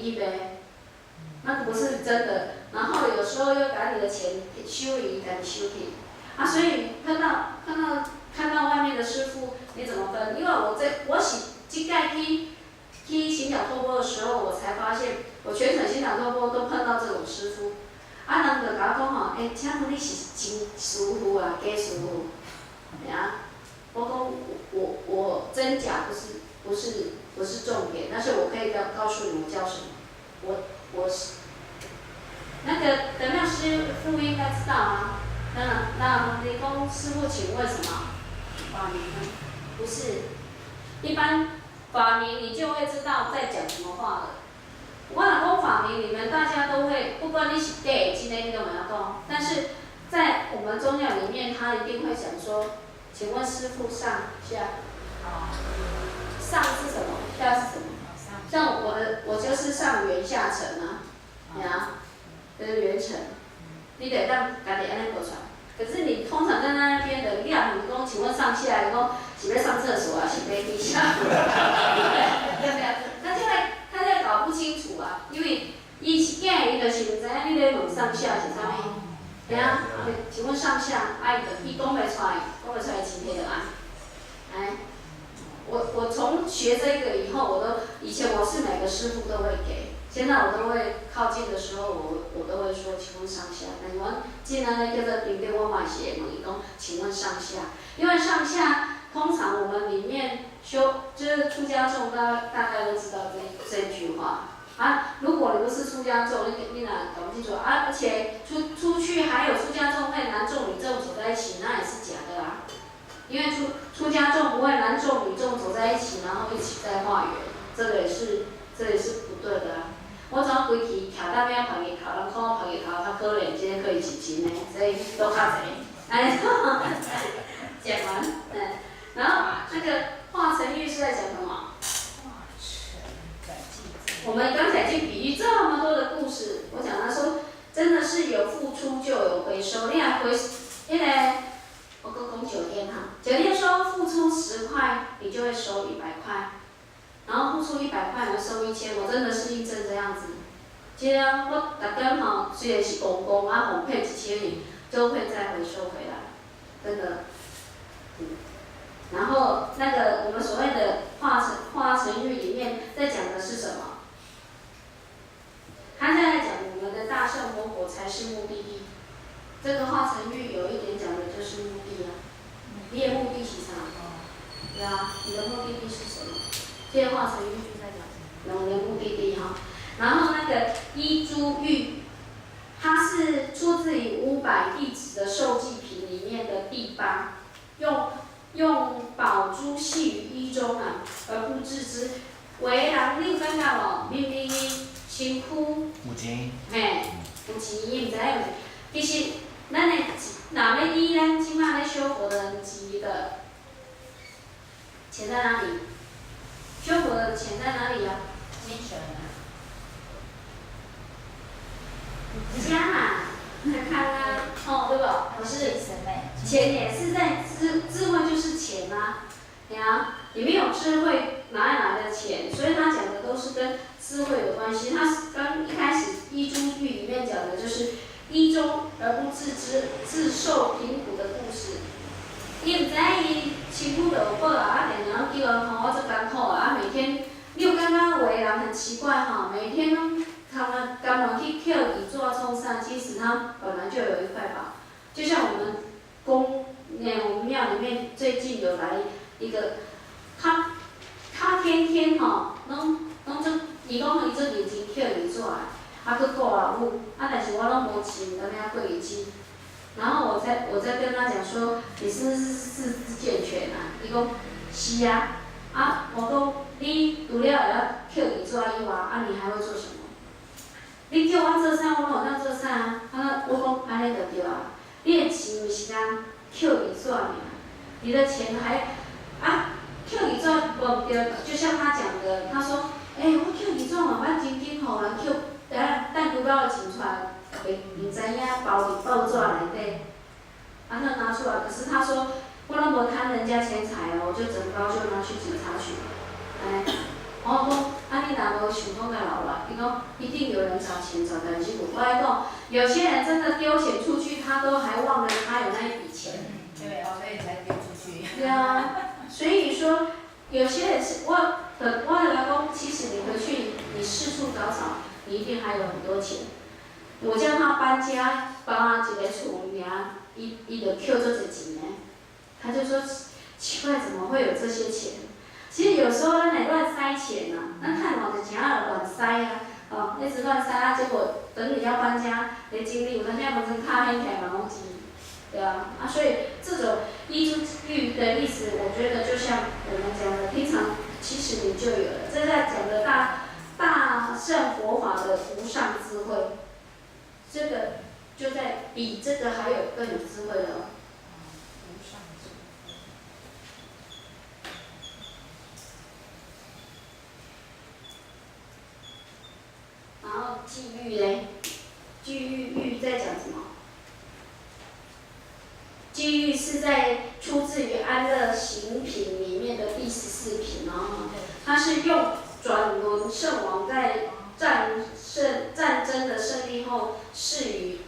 一呗，那不是真的。然后有时候又把你的钱修理，给你修理，啊，所以看到外面的师傅，你怎么分？因为我是这届去行脚托钵的时候，我才发现，我全程行脚托钵都碰到这种师傅，啊，人就甲我讲吼，请问你是真师傅啊，假师傅？啊，我讲我真假不是重点，但是我可以告诉你我叫什么，我是那个德妙师傅应该知道啊。那你讲师傅，请问什么？法名呢？不是，一般法名你就会知道在讲什么话了。我讲法名，你们大家都会，不管你是假真的，你都没有讲。但是在我们宗教里面，他一定会讲说，请问师傅上下？上是什么？下是什么？像我就是上圆下沉啊，呀，就是圆沉。你得让家己安尼过出来。可是你通常在那边的，你也问讲，请问上下，你讲是要上厕所啊，是要地下？对不对？他就搞不清楚啊，因为伊是假的，伊就是唔知影你咧问上下是啥物。对啊，请问上下，伊讲袂出来，前面的啊。哎，我从学这个以后，以前我是每个师傅都会给。现在我都会靠近的时候，我都会说，请问上下。那你们既然那个顶点我嘛是会问伊讲，请问上下，因为上下通常我们里面就是出家众，大概都知道这句话啊。如果你不是出家众，你哪搞不清楚啊？而且出去还有出家众会男众女众走在一起，那也是假的啊。因为出家众不会男众女众走在一起，然后一起在化缘，这也是不对的啊。我怎规期徛到尾拍日头，人看我拍日头较可怜，这个可以是真的，所以都较济。哎，讲完，然后那个化成玉是在讲什么？我们刚才去比喻这么多的故事，我讲他说，真的是有付出就有回收。你来那个，我搁讲酒店哈，酒店说付出10块，你就会收100块。然后付出100块，能收1000，我真的是印证这样子。其实我逐天吼，虽然是公公啊，红配1000都会再回收回来，真的。然后那个我们所谓的化成玉里面在讲的是什么？他在讲我们的大圣佛果才是目的地。这个化成玉有一点讲的就是目的啊。你的目的是啥？对啊，你的目的地是什么？这个化成玉是在讲我们的目的地哈。然后那个依珠玉，它是出自于500弟子的受记品里面的第8，用宝珠系于衣中啊，而不自知。为人你有感觉无？明明身躯有钱，嘿，有钱，伊毋知影。其实咱的若要依咱即马咧修佛的人级的钱在哪里？修佛的钱在哪里啊？精神啊。家嘛，看看啊，对吧？不是，钱也是在智慧就是钱啊，对啊，你没有智慧哪里来的钱？所以他讲的都是跟智慧有关系。他刚一开始依珠玉里面讲的就是依中而不自知，自受贫苦的故事。伊唔知伊身躯就有饱啊，定然后叫人我做艰苦啊，每天你有感觉有的人很奇怪哈，每天拢甘愿去捡椅做冲散，其实他本来就有一块宝。就像我们我们庙里面最近有来一个，他天天拢伊讲伊做年钱捡椅做啊，去顾老母，但是我拢无钱，干那过日子。然后我在跟他讲说，你是不是四肢健全啊？伊讲是啊，我讲你除了会晓捡椅做以外，你还会做什么？你叫我做啥，我拢有当做啥我讲安尼就对啊。你的钱毋是通捡椅做尔，你的钱还捡椅做无对，就像他讲的，他说，我捡椅做嘛，捌真紧互人捡，等几包就钱出来。唔知影包纸内底，他拿出来。可是他说，我拢无贪人家钱财哦，就整包就拿去警察局。我讲啊你若无想讲甲留落，伊讲一定有人找钱找的很辛苦。我来讲，有些人真的丢钱出去，他都还忘了他有那一笔钱。对哦，所以才丢出去。对啊，所以说有些人是我的来讲，其实你回去你四处找找，你一定还有很多钱。我叫他搬家，帮他一个厝名，伊就扣做一钱呢。他就说奇怪，怎么会有这些钱？其实有时候咱会乱塞钱啊，咱看偌济钱啊乱塞啊，哦，一直乱塞啊，结果等你要搬家，你经历有当现在门诊卡掀起来嘛忘记，对啊，所以这种依据的意思，我觉得就像我们讲的，平常其实你就有了，这在讲的大乘佛法的无上智慧，这个就在比这个还有更有智慧了。然后际遇嘞，际遇在讲什么？际遇是出自于《安乐行品》里面的第14品哦，它是用转轮圣王在战争的胜利后，赐予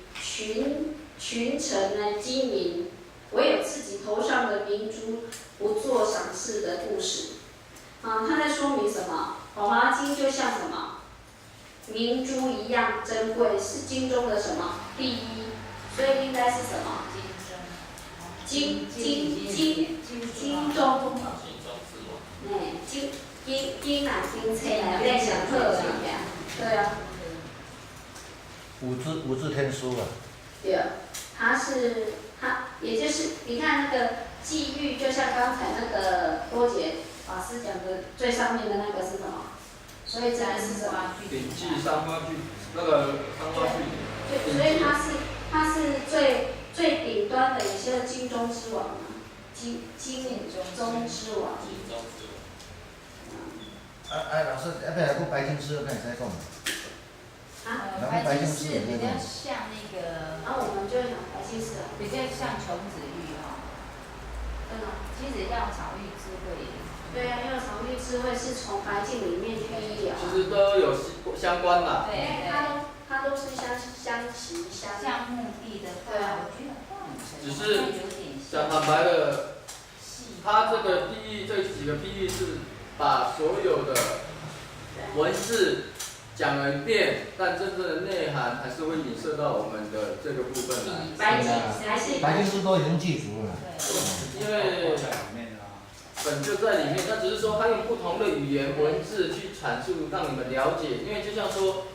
群臣来经营，唯有自己头上的明珠不做赏赐的故事。它在说明什么？《宝华经》就像什么？明珠一样珍贵，是经中的什么第一？所以应该是什么？经中，经哪经册来在讲课里面，对啊。五字天书啊。对，也就是你看那个际遇，就像刚才那个多杰法师讲的最上面的那个是什么？所以这个是什么？顶记三花句，那个三花句。对，所以它是最顶端的，也就是经中之王嘛，经中之王。老师，要不要来个白经师，要不要再讲？白经师比较像那个。然后我们就讲白经师啊。比较像琼子玉哈。真的。其实药草玉智慧。对啊，药草玉智慧是从白镜里面去医疗。其实都有相关的。对，它都是相像墓地的话，我觉得只是讲坦白的，它这个譬喻这几个譬喻是把所有的文字讲了一遍，但真正的内涵还是会影射到我们的这个部分来。白经师都已经记住了。因为本就在里面，那只是说他用不同的语言文字去阐述，让你们了解。因为就像说，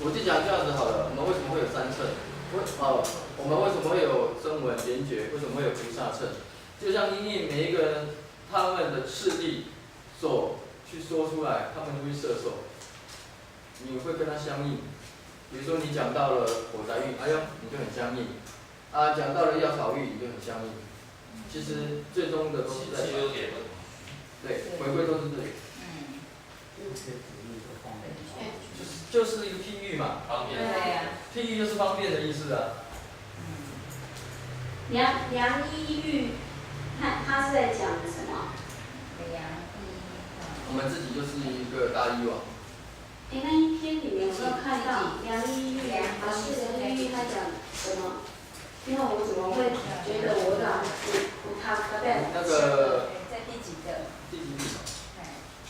我就讲这样子好了，我们为什么会有三乘？我们为什么会有声闻缘觉？为什么会有菩萨乘？就像因为每一个人他们的势力所去说出来，他们就会摄受，你会跟他相应。比如说你讲到了火宅玉，哎呦，你就很相应；讲到了药草玉，你就很相应。其实最终的都是在对，回归都是这里。就是一个譬喻嘛，方便。对呀。譬喻就是方便的意思啊。良医玉，他是在讲什么？我们自己就是一个大医王。那一篇里面我有看到良医玉，法师良医玉他讲什么？因为我怎么会觉得我的他在那个在第几个？第几笔？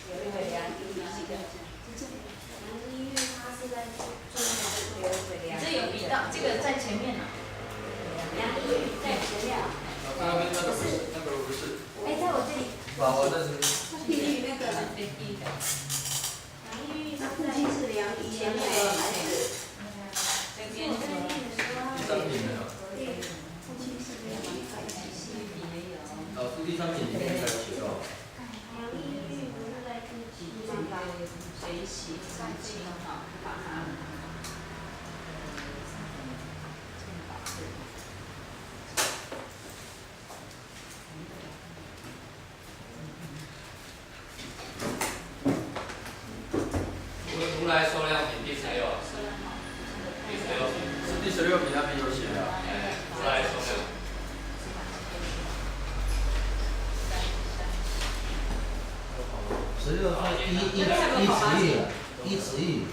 有一个良医玉几个？良医玉他是在这有比到这个在前面呢。良医玉在前面。那边那个不是，那个不是。在我这里。我这是。地狱那个第一个。良医玉他父亲是良医，前面的孩子。这边第三品没有。老师第三品里面才有写到。良医玉不是在第几章吧？学习三清哈，把它。如来说量品第16，第16品是第16品那边有写的。如来说量。16是第一一子玉，一子玉。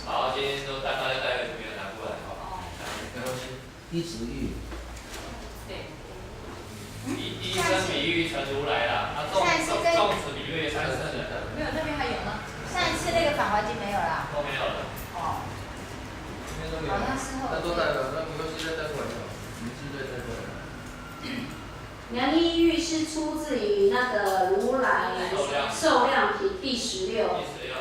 好，今天都大家带个图片拿过来哈。没关系。一子玉。一生比喻成如来啦，他众子比喻三圣人。没有，那边还有吗？上一次那个返还金没有啦。都没有了。哦。今天都没有。好像是后。那都带了，那没关系，再带过来就好。名字再带过来。良医玉是出自于那个如来受量品第16。第16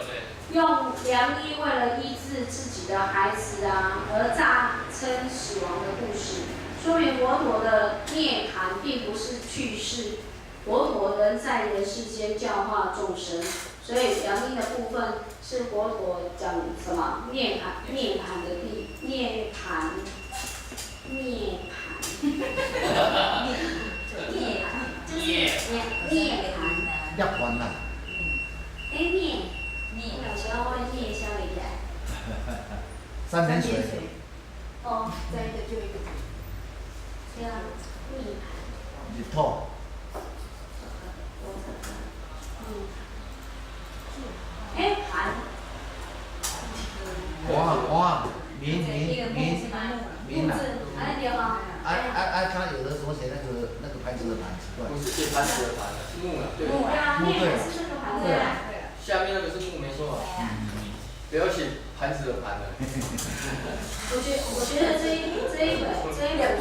对。用良医为了医治自己的孩子而诈称死亡的故事，说明佛陀的涅槃并不是去世，佛陀仍在人世间教化众生。所以良医的部分是佛陀讲什么涅槃的涅槃，涅槃啦。有时候会念消一下。三点水。哦，再一个就一个。这样涅槃。日头。盘。哇，明啊。哎，对哈。他有的时候写那个牌子的盘，奇怪。不是写盘子的盘，是木啊，对。对啊，涅槃是这个盘子啊。下面那个是木，没错。不要写盘子的盘了。我觉得这一本书也不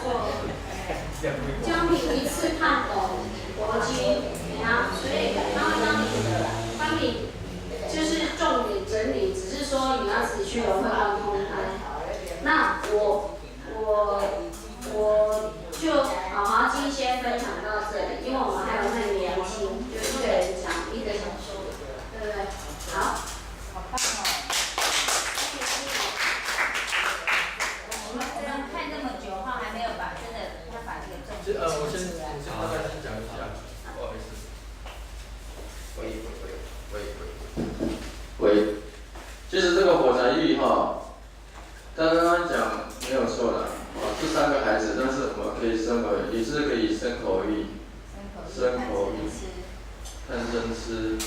错，教你一次看懂佛经，所以它会帮你就是重点整理，只是说你要自己去融会贯通它。那我就好好今先分享到这里，因为我们还有那个年轻，就一个人讲1个小时，对不对？好。好棒哦！我们这样看这么久哈，还没有把真的要把这个重点我先大概先讲一下，不好意思。喂，其实这个火柴玉哈，他刚刚讲没有错的，这3个孩子，但是我们可以生为，也是可以生口玉，看生吃，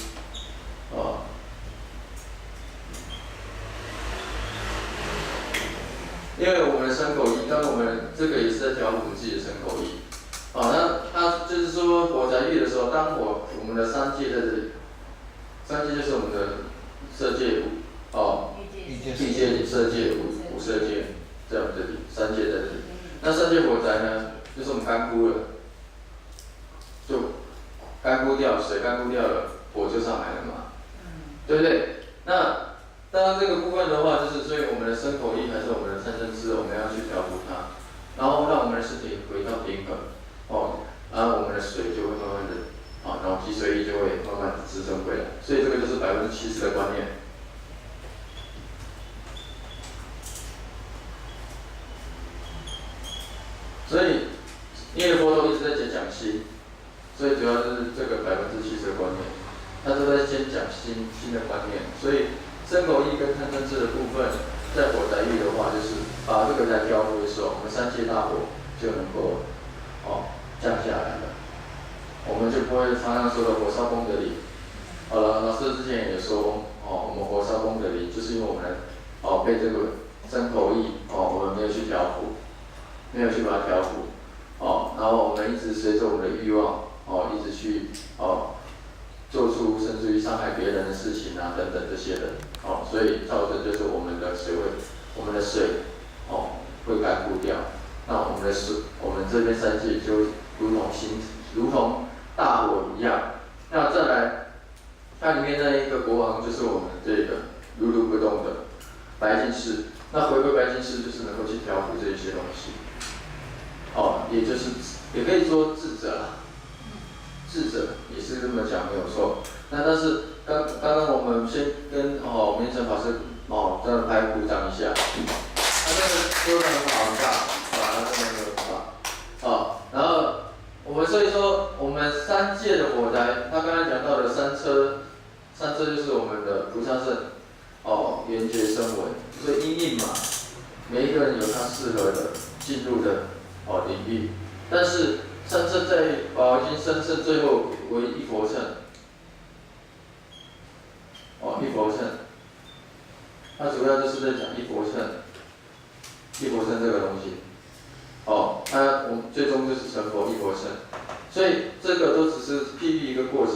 因为我们的身口意，当我们这个也是在调伏自己的身口意，那他就是说火柴玉的时候，当我们的3界在这里，3界就是我们的色界欲界、色界、无色界，在我们这里，3界在这里。那3界火柴呢，就是我们干枯了，就干枯掉，水干枯掉了，火就上来了嘛，对不对？那当然这个部分的话，就是所以我们的身口意还是我们的三身知，我们要去调伏它，然后让我们的身体回到平衡，然后我们的水就会慢慢的，然后脊髓液就会慢慢的支撑回来，所以这个就是70%的观念。所以，因为佛陀一直在讲心，所以主要就是这个70%的观念，他都在先讲心的观念，所以身口意跟贪嗔痴的部分，在火柴玉的话，就是把这个来调伏的时候，我们3界大火就能够降下来了，我们就不会常常说的火烧功德林。好了，老师之前也说，我们火烧功德林，就是因为我们被这个身口意我们没有去调伏。没有去把它调伏，然后我们一直随着我们的欲望，一直去做出甚至于伤害别人的事情啊等等这些的，所以造成就是我们的水会干枯掉，那我们的水，我们这边3界就如同大火一样，那再来，它里面那一个国王就是我们这个如如不动的白金士，那回归白金士就是能够去调伏这一些东西。也就是也可以说智者啦，智者也是这么讲没有错。那但是刚刚我们先跟明成法师真的拍鼓掌一下，他这个说的很好很大，他真的很好。然后我们所以说我们3界的火柴，他刚才讲到的3车就是我们的菩萨圣，缘觉声闻，所以因应嘛，每一个人有他适合的进入的。领域，但是3乘在《法华经》3乘最后为一佛乘，佛乘，它主要就是在讲一佛乘，一佛乘这个东西。哦，我们最终就是成佛一佛乘，所以这个都只是譬喻一个过程，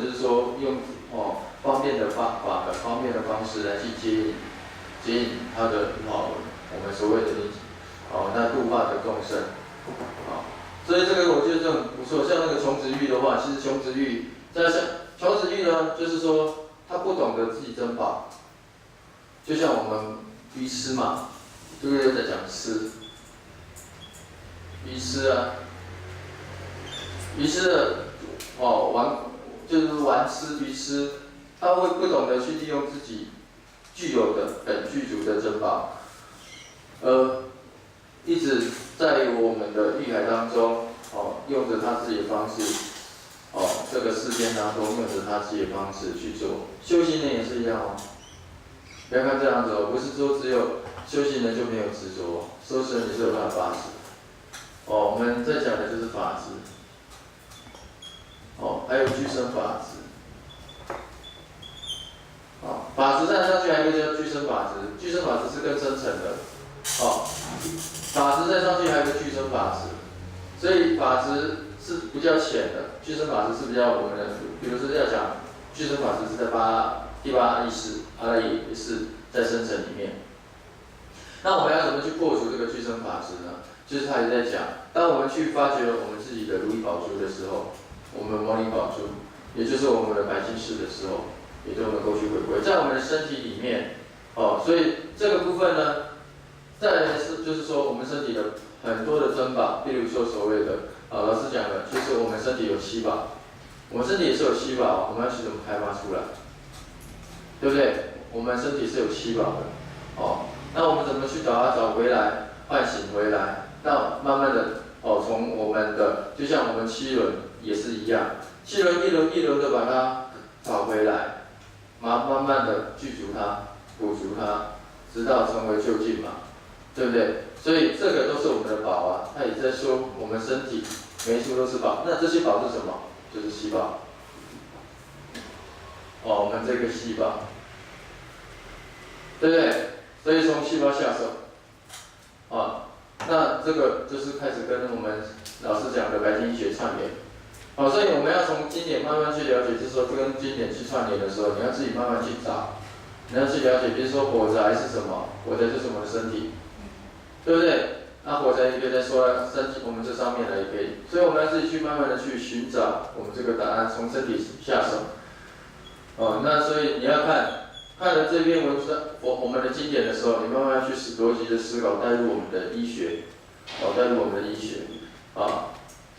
就是说用方便的方便的方式来去接引他的我们所谓的那度化的众生，所以这个我觉得这很不错。像那个穷子玉的话，其实穷子玉呢，就是说他不懂得自己珍宝，就像我们愚痴嘛，这个又在讲痴。愚痴啊，愚痴的就是玩痴愚痴，他会不懂得去利用自己具有的本具足的珍宝，一直在我们的欲海当中，用着他自己的方式，这个世间当中用着他自己的方式去做。修行人也是一样哦，不要看这样子哦，不是说只有修行人就没有执着，修行人也是有他的法执。我们在讲的就是法执，还有具身法执，法执再上去还有一个叫具身法执，具身法执是更深层的，法执再上去还有一个具身法执，所以法执是比较浅的，具身法执是比较我们的，比如说要讲具身法执是在第八意识，它也是在深层里面。那我们要怎么去破除这个具身法执呢？就是他也在讲，当我们去发掘我们自己的如意宝珠的时候，我们摩尼宝珠，也就是我们的白金饰的时候，也都能够去回归在我们的身体里面。所以这个部分呢，再来是就是说我们身体的很多的珍宝，例如说所谓的老师讲的，就是我们身体有七宝，我们身体也是有七宝，我们要去怎么开发出来，对不对？我们身体是有七宝的，那我们怎么去找它找回来，唤醒回来？那慢慢的从我们的就像我们七轮也是一样，七轮一轮一轮的把它找回来，慢慢的具足它，补足它，直到成为究竟嘛，对不对？所以这个都是我们的宝啊，他也在说我们身体每一处都是宝，那这些宝是什么？就是细胞。我们这个细胞，对不对？所以从细胞下手，那这个就是开始跟我们老师讲的白金医学串联，所以我们要从经典慢慢去了解，就是说跟经典去串联的时候，你要自己慢慢去找，你要去了解，比如说火宅是什么？火宅就是我们的身体，对不对？那火宅也可以再说身体，我们这上面的也可以，所以我们要自己去慢慢的去寻找我们这个答案，从身体下手。那所以你要看了这篇文章，我们的经典的时候，你慢慢要去逻辑的思考，带入我们的医学，带入我们的医学，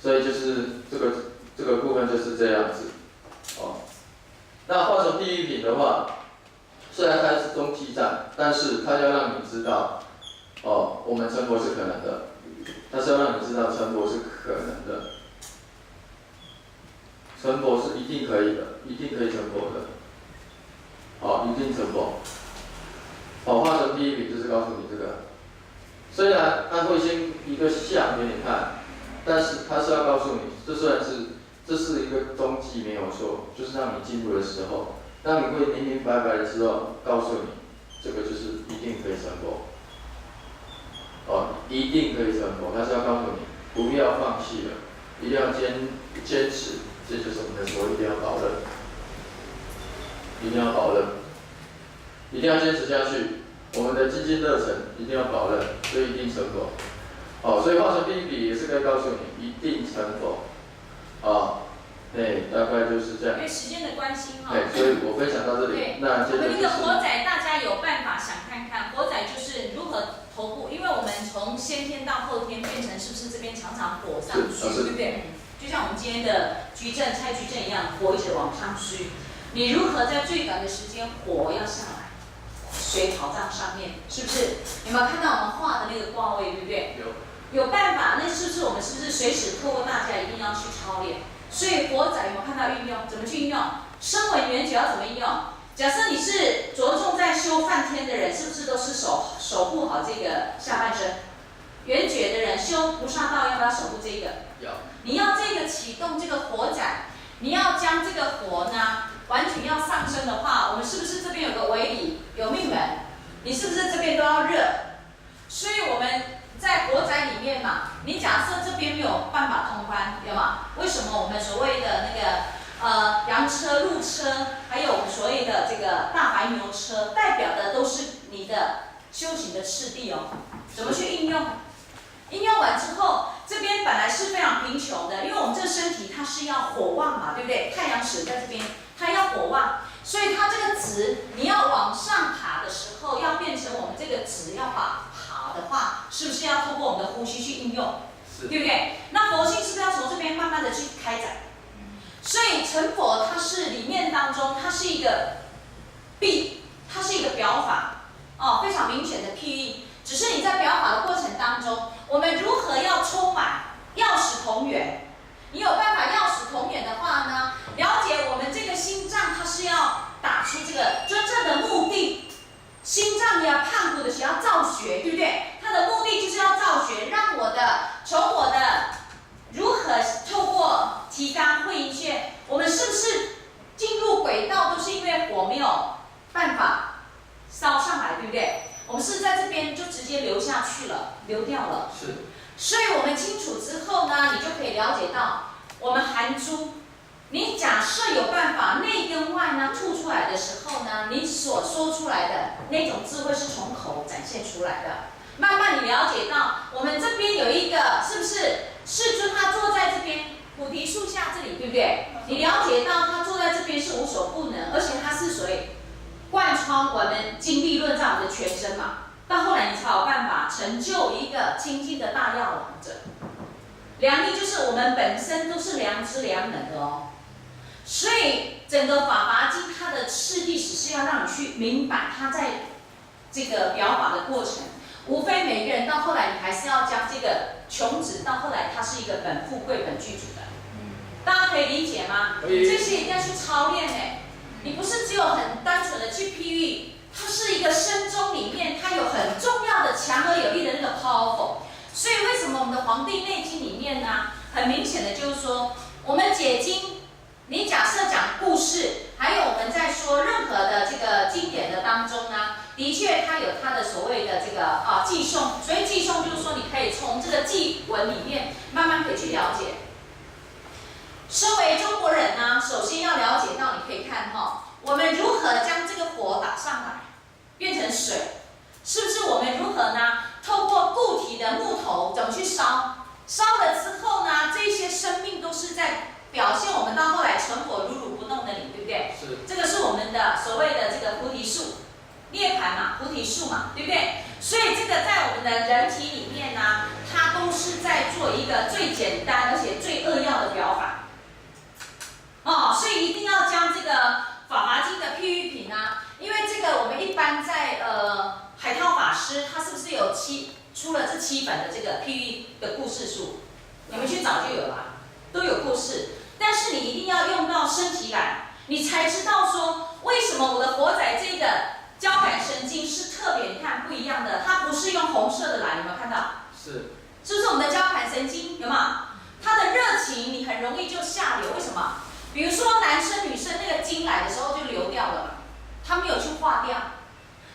所以就是这个部分就是这样子，那换成地狱品的话，虽然它是中继站，但是它要让你知道，我们成佛是可能的，它是要让你知道成佛是可能的，成佛是一定可以的，一定可以成佛的。一定成佛。化成第一品就是告诉你这个，虽然它会先一个像给你看，但是它是要告诉你，这是一个踪迹没有错，就是让你进入的时候，让你会明明白白的知道，告诉你，这个就是一定可以成佛。一定可以成佛，它是要告诉你，不要放弃了，一定要坚持，这就是我们的佛，一定要保证。一定要保证，一定要坚持下去。我们的精进热忱一定要保证，所以一定成佛。所以化成第一笔也是可以告诉你，一定成佛。大概就是这样。因为时间的关系所以我分享到这里。对，那接着那个火仔，大家有办法想看看，火仔就是如何头部，因为我们从先天到后天变成是不是这边常常火上去，对不对？就像我们今天的矩阵、拆矩阵一样，火一直往上去。你如何在最短的时间火要下来，水跑在上面，是不是？有没有看到我们画的那个卦位，对不对？有办法，那是不是我们是不是随时透过大家一定要去操练？所以火仔有没有看到运用？怎么去运用？声闻缘觉要怎么运用？假设你是着重在修梵天的人，是不是都是守护好这个下半身？缘觉的人修菩萨道要不要守护这个？要。你要这个启动这个火仔。你要将这个火呢完全要上升的话，我们是不是这边有个尾理，有命门？你是不是这边都要热？所以我们在国宅里面嘛，你假设这边没有办法通关，对吗？为什么我们所谓的那个羊车、鹿车，还有我们所谓的这个大白牛车，代表的都是你的修行的次第哦。怎么去应用？应用完之后，这边本来是非常贫穷的，因为我们这个身体它是要火旺嘛，对不对？太阳神在这边，它要火旺，所以它这个值你要往上爬的时候，要变成我们这个值要爬的话，是不是要透过我们的呼吸去应用？对不对？那佛性是不是要从这边慢慢的去开展？所以成佛它是里面当中，它是一个它是一个表法哦，非常明显的譬喻。只是你在表法的过程当中，我们如何要充满钥匙同源？你有办法钥匙同源的话呢，了解我们这个心脏它是要打出这个真正的目的。心脏也要胖虎的想要造血，对不对？它的目的就是要造血，让从我的如何透过提肛会阴穴，我们是不是进入轨道都是因为火没有办法烧上来，对不对？我们是在这边就直接流下去了，流掉了。是。所以我们清楚之后呢，你就可以了解到，我们含珠，你假设有办法内跟外呢吐出来的时候呢，你所说出来的那种智慧是从口展现出来的。慢慢你了解到，我们这边有一个是不是世尊他坐在这边菩提树下这里，对不对？你了解到他坐在这边是无所不能，而且他是谁？贯穿我们精力论在我们的全身嘛，到后来你才有办法成就一个清净的大药王者。良力就是我们本身都是良知良能的哦，所以整个法华经它的次第只是要让你去明白它在这个表法的过程，无非每个人到后来你还是要将这个穷子到后来它是一个本富贵本具足的，大家可以理解吗？可以。这些一定要去操练呢。你不是只有很单纯的去譬喻，它是一个身中里面，它有很重要的强而有力的那个 powerful。所以为什么我们的《黄帝内经》里面呢，很明显的就是说，我们解经，你假设讲故事，还有我们在说任何的这个经典的当中呢，的确它有它的所谓的这个寄诵，所以寄诵就是说你可以从这个祭文里面慢慢可以去了解。身为中国人呢，首先要了解到，你可以看我们如何将这个火打上来，变成水，是不是我们如何呢？透过固体的木头怎么去烧？烧了之后呢，这些生命都是在表现我们到后来成佛如如不动的你，对不对？是。这个是我们的所谓的这个菩提树，涅槃嘛，菩提树嘛，对不对？所以这个在我们的人体里面呢，它都是在做一个最简单而且最扼要的表法。所以一定要将这个《法华经》的譬喻品啊，因为这个我们一般在海涛法师他是不是有出了这7本的这个譬喻的故事书？你们去找就有了，都有故事。但是你一定要用到身体来，你才知道说为什么我的活仔这个交感神经是特别，你看不一样的，它不是用红色的来，有没有看到？是。是不是我们的交感神经有没有？它的热情你很容易就下流，为什么？比如说男生女生那个经来的时候就流掉了嘛，他没有去化掉。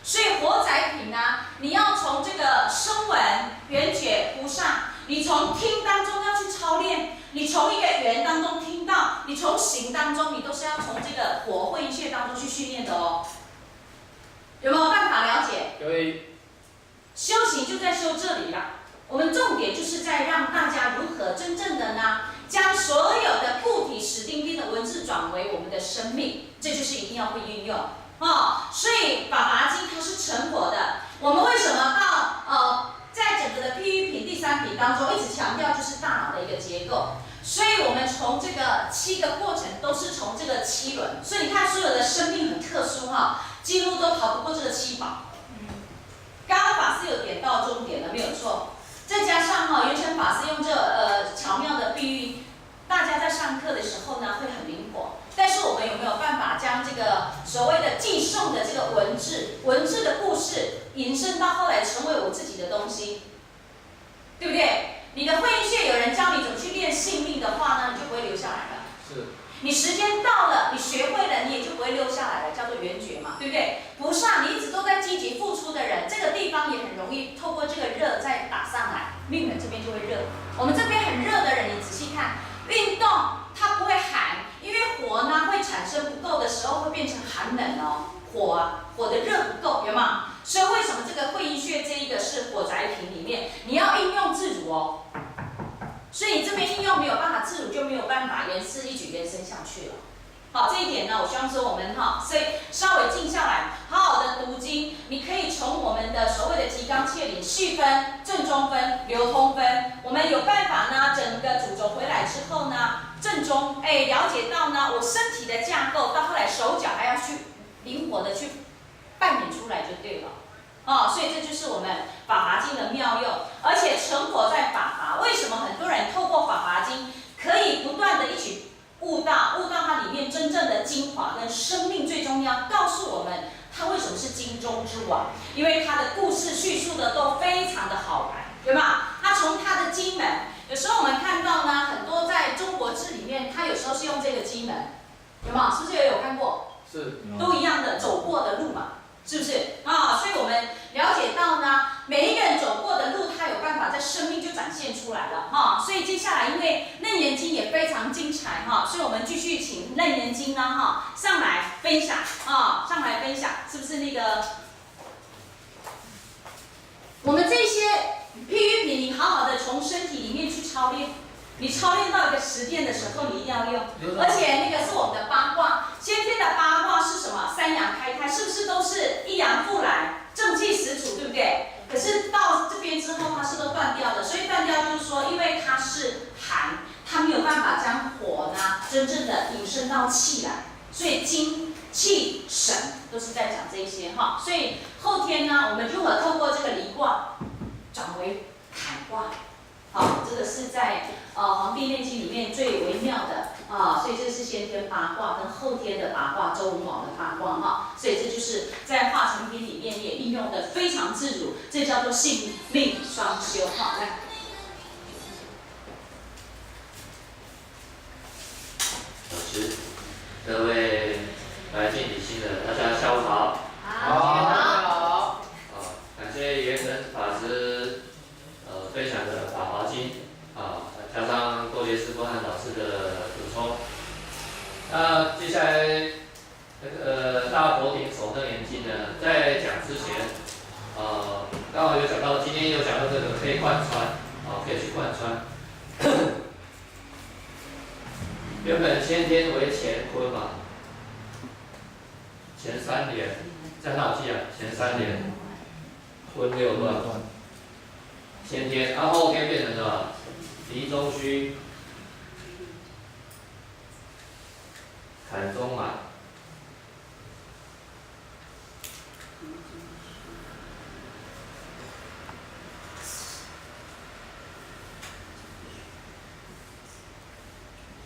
所以活载品呢，你要从这个声闻、缘觉、菩萨，你从听当中要去操练，你从一个缘当中听到，你从行当中，你都是要从这个火会阴穴当中去训练的哦。有没有办法了解？可以。修行就在修这里啦。我们重点就是在让大家如何真正的呢，将所有的固体死钉钉的文字转为我们的生命，这就是一定要会运用所以《法华经》它是成佛的。我们为什么到在整个的譬喻品第3品当中一直强调就是大脑的一个结构？所以我们从这个7个过程都是从这个7轮，所以你看所有的生命很特殊几乎都逃不过这个7宝。刚刚法师有点到重点了，没有错。再加上圆成法师用这巧妙的比喻，大家在上课的时候呢会很灵活。但是我们有没有办法将这个所谓的寄送的这个文字的故事引申到后来成为我自己的东西，对不对？你的会阴穴有人教你怎么去练性命的话呢，你就不会留下来了。是。你时间到了，你学会了，你也就不会溜下来了，叫做圆觉嘛，对不对？不是啊，你一直都在积极付出的人，这个地方也很容易透过这个热再打上来，命门这边就会热。我们这边很热的人，你仔细看，运动它不会寒，因为火呢会产生不够的时候会变成寒冷哦，火的热不够，有没有？所以为什么这个会阴穴这一个是火宅品里面，你要应用自如哦。所以你这边应用没有办法自如，就没有办法延伸一举延伸下去了。好，这一点呢，我希望说我们所以稍微静下来，好好的读经，你可以从我们的所谓的吉纲切领、序分、正中分、流通分，我们有办法呢，整个主轴回来之后呢，正中了解到呢，我身体的架构，到后来手脚还要去灵活的去扮演出来就对了。所以这就是我们法华经的妙用，而且成佛在法华。为什么很多人透过法华经可以不断的一起悟到它里面真正的精华跟生命最重要，告诉我们它为什么是经中之王，因为它的故事叙述的都非常的好玩，对吧？它从它的经门，有时候我们看到呢，很多在中国志里面，它有时候是用这个经门，有没有？是不是也有看过？是，都一样的走过的路嘛。是不是所以我们了解到呢，每一个人走过的路，他有办法在生命就展现出来了所以接下来，因为楞严经也非常精彩所以我们继续请楞严经呢上来分享上来分享，是不是那个？我们这些譬喻品，你好好的从身体里面去操练。你操练到一个实践的时候，你一定要用。而且那个是我们的八卦，先天的八卦是什么？三阳开泰，是不是都是一阳复来，正气实处，对不对？可是到这边之后，它是都断掉的。所以断掉就是说，因为它是寒，它没有办法将火呢真正的引申到气来。所以精、气、神都是在讲这一些所以后天呢，我们如何透过这个离卦转为坎卦？这个是在《黄帝内经》里面最微妙的所以这是先天八卦跟后天的八卦，周文王的八卦所以这就是在化成品里面也应用的非常自如，这叫做性命双修来。老师，各位来敬礼心的大家下午好。好。感谢元神法师分享的《法华经》加上多杰师傅和老师的补充。那接下来大佛顶首楞严经呢，在讲之前，刚好有讲到，今天有讲到这个可以贯穿可以去贯穿。原本先天为乾坤嘛，前3年，在那我记前3年，坤6乱。先天，后天变成什么？离中虚，坎中满。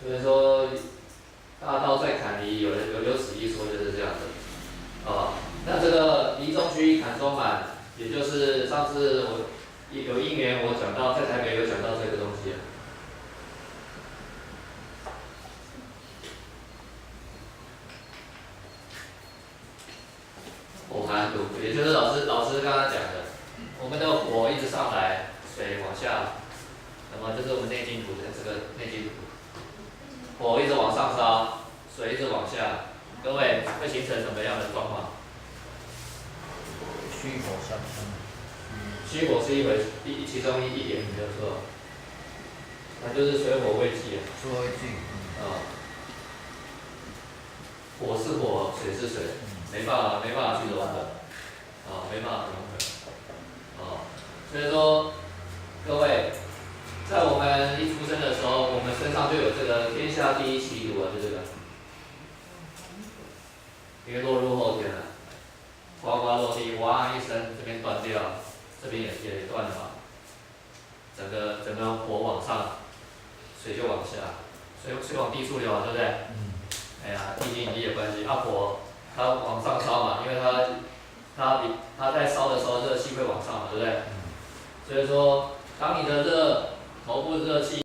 所以说，大道在坎离，有此一说，就是这样的。那这个离中虚，坎中满，也就是上次我。有因缘，我讲到在台北有讲到这个东西。火寒土，也就是老师刚刚讲的，我们的火一直上来，水往下，那么这是我们内经图的这个内经图，火一直往上烧，水一直往下，各位会形成什么样的状况？虚火相生。虚火是其中一点，没有错，它就是水火未济水火未济。火是火，水是水，没办法去融合，没办法融合，所以说各位，在我们一出生的时候，我们身上就有这个天下第一奇毒就这个，因为落入后天了，呱呱落地，哇一声，这边断掉。这边也断了嘛，整个火往上，水就往下，水往地处流对不对？地心引力的关系，火它往上烧嘛，因为它在烧的时候热气会往上嘛，对不对？所以说，当你的头部热气